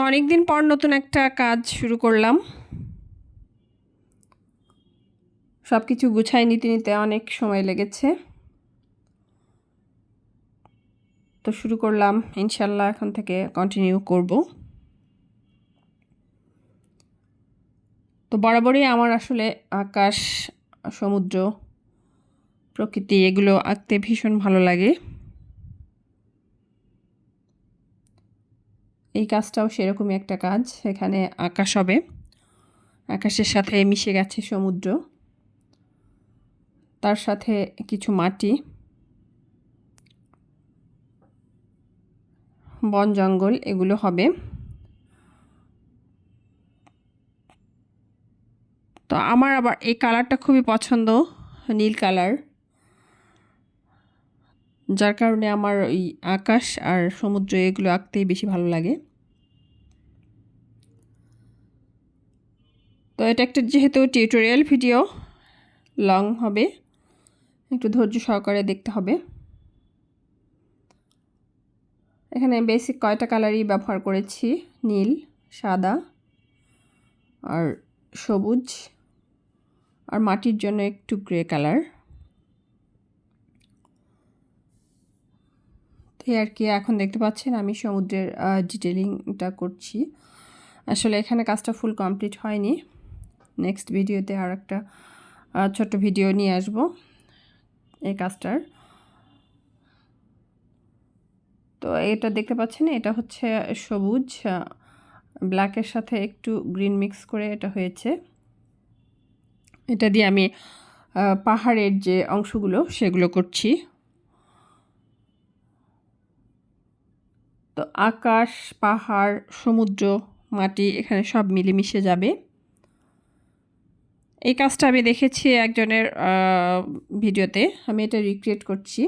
অনেকদিন পর নতুন একটা কাজ শুরু করলাম। সব কিছু গুছাই নিতে অনেক সময় লেগেছে, তো শুরু করলাম। ইনশাল্লাহ এখন থেকে কন্টিনিউ করব। তো বরাবরই আমার আসলে আকাশ, সমুদ্র, প্রকৃতি এগুলো আঁকতে ভীষণ ভালো লাগে। এই কাজটাও সেরকমই একটা কাজ। এখানে আকাশ হবে, আকাশের সাথে মিশে গেছে সমুদ্র, তার সাথে কিছু মাটি, বন জঙ্গল এগুলো হবে। তো আমার আবার এই কালারটা খুবই পছন্দ, নীল কালার, যার কারণে আমার ওই আকাশ আর সমুদ্র এগুলো আঁকতেই বেশি ভালো লাগে। তো এটা একটা যেহেতু টিউটোরিয়াল ভিডিও, লং হবে, একটু ধৈর্য সহকারে দেখতে হবে। এখানে বেসিক কয়টা কালারই ব্যবহার করেছি, নীল, সাদা আর সবুজ, আর মাটির জন্য একটু গ্রে কালার। এই আর কি, এখন দেখতে পাচ্ছেন আমি সমুদ্রের ডিটেলিংটা করছি। আসলে এখানে কাজটা ফুল কমপ্লিট হয়নি, নেক্সট ভিডিওতে আর একটা ছোট্ট ভিডিও নিয়ে আসব এই কাজটার। তো এটা দেখতে পাচ্ছেন, এটা হচ্ছে সবুজ, ব্ল্যাকের সাথে একটু গ্রিন মিক্স করে এটা হয়েছে। এটা দিয়ে আমি পাহাড়ের যে অংশগুলো সেগুলো করছি। তো আকাশ, পাহাড়, সমুদ্র, মাটি এখানে সব মিলেমিশে যাবে। এই কাজটা আমি দেখেছি একজনের ভিডিওতে, আমি এটা রিক্রিয়েট করছি।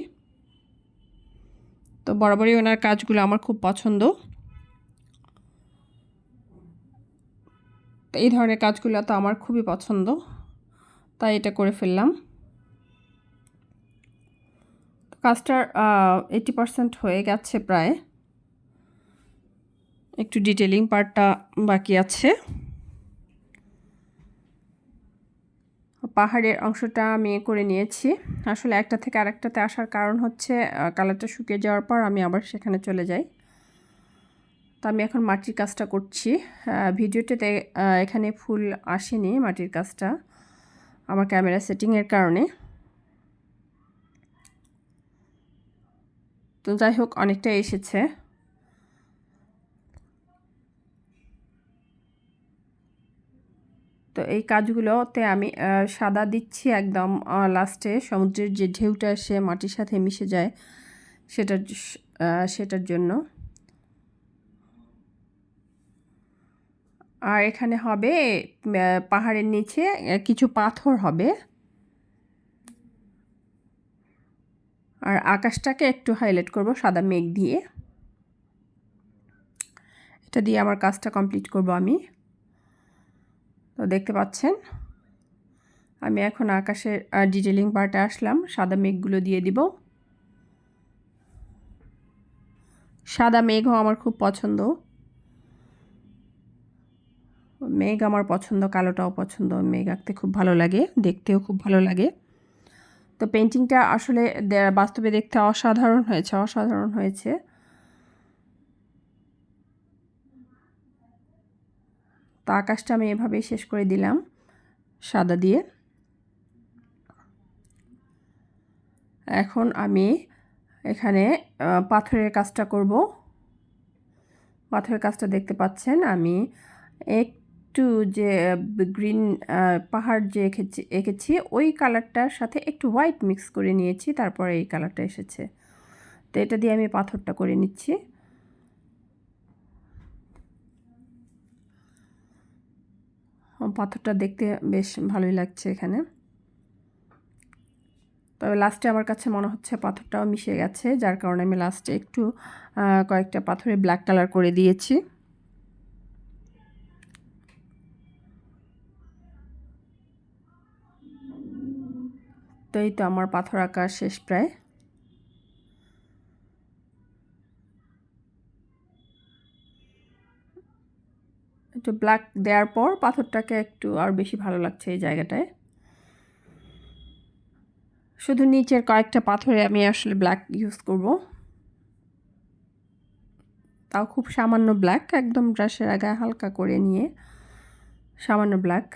তো বরাবরই ওনার কাজগুলো আমার খুব পছন্দ। তো এই ধরনের কাজগুলো তো আমার খুবই পছন্দ, তাই এটা করে ফেললাম। কাজটার 80% হয়ে গেছে প্রায়, একটু ডিটেলিং পার্টটা বাকি আছে। পাহাড়ের অংশটা আমি করে নিয়েছি। আসলে একটা থেকে আরেকটাতে আসার কারণ হচ্ছে কালারটা শুকিয়ে যাওয়ার পর আমি আবার সেখানে চলে যাই। তো আমি এখন মাটির কাজটা করছি। ভিডিওটিতে এখানে ফুল আসেনি, মাটির কাজটা আমার ক্যামেরা সেটিংয়ের কারণে। তো যাই হোক, অনেকটাই এসেছে। তো এই কাজগুলোতে আমি সাদা দিচ্ছি একদম লাস্টে, সমুদ্রের যে ঢেউটা এসে মাটির সাথে মিশে যায় সেটার জন্য। আর এখানে হবে পাহাড়ের নিচে কিছু পাথর হবে, আর আকাশটাকে একটু হাইলাইট করব সাদা মেঘ দিয়ে। এটা দিয়ে আমার কাজটা কমপ্লিট করব আমি। তো দেখতে পাচ্ছেন আমি এখন আকাশের ডিটেলিং পার্টে আসলাম, সাদা মেঘগুলো দিয়ে দিব। সাদা মেঘও আমার খুব পছন্দ, মেঘ আমার পছন্দ, কালোটাও পছন্দ। মেঘ আঁকতে খুব ভালো লাগে, দেখতেও খুব ভালো লাগে। তো পেন্টিংটা আসলে বাস্তবে দেখতে অসাধারণ হয়েছে, অসাধারণ হয়েছে। তো আকাশটা আমি এভাবেই শেষ করে দিলাম সাদা দিয়ে। এখন আমি এখানে পাথরের কাজটা করব। পাথরের কাজটা দেখতে পাচ্ছেন আমি একটু যে গ্রিন পাহাড় যে এঁকেছি ওই কালারটার সাথে একটু হোয়াইট মিক্স করে নিয়েছি, তারপরে এই কালারটা এসেছে। তো এটা দিয়ে আমি পাথরটা করে নিচ্ছি। পাথরটা দেখতে বেশ ভালোই লাগছে এখানে। তবে লাস্টে আমার কাছে মনে হচ্ছে পাথরটাও মিশে গেছে, যার কারণে আমি লাস্টে একটু কয়েকটা পাথরে ব্ল্যাক কালার করে দিয়েছি। তো এই তো আমার পাথর আঁকা শেষ প্রায়। একটু ব্ল্যাক দেওয়ার পর পাথরটাকে একটু আর বেশি ভালো লাগছে এই জায়গাটায়। শুধু নিচের কয়েকটা পাথরে আমি আসলে ব্ল্যাক ইউজ করব, তাও খুব সামান্য ব্ল্যাক, একদম ব্রাশের আগায় হালকা করে নিয়ে সামান্য ব্ল্যাক।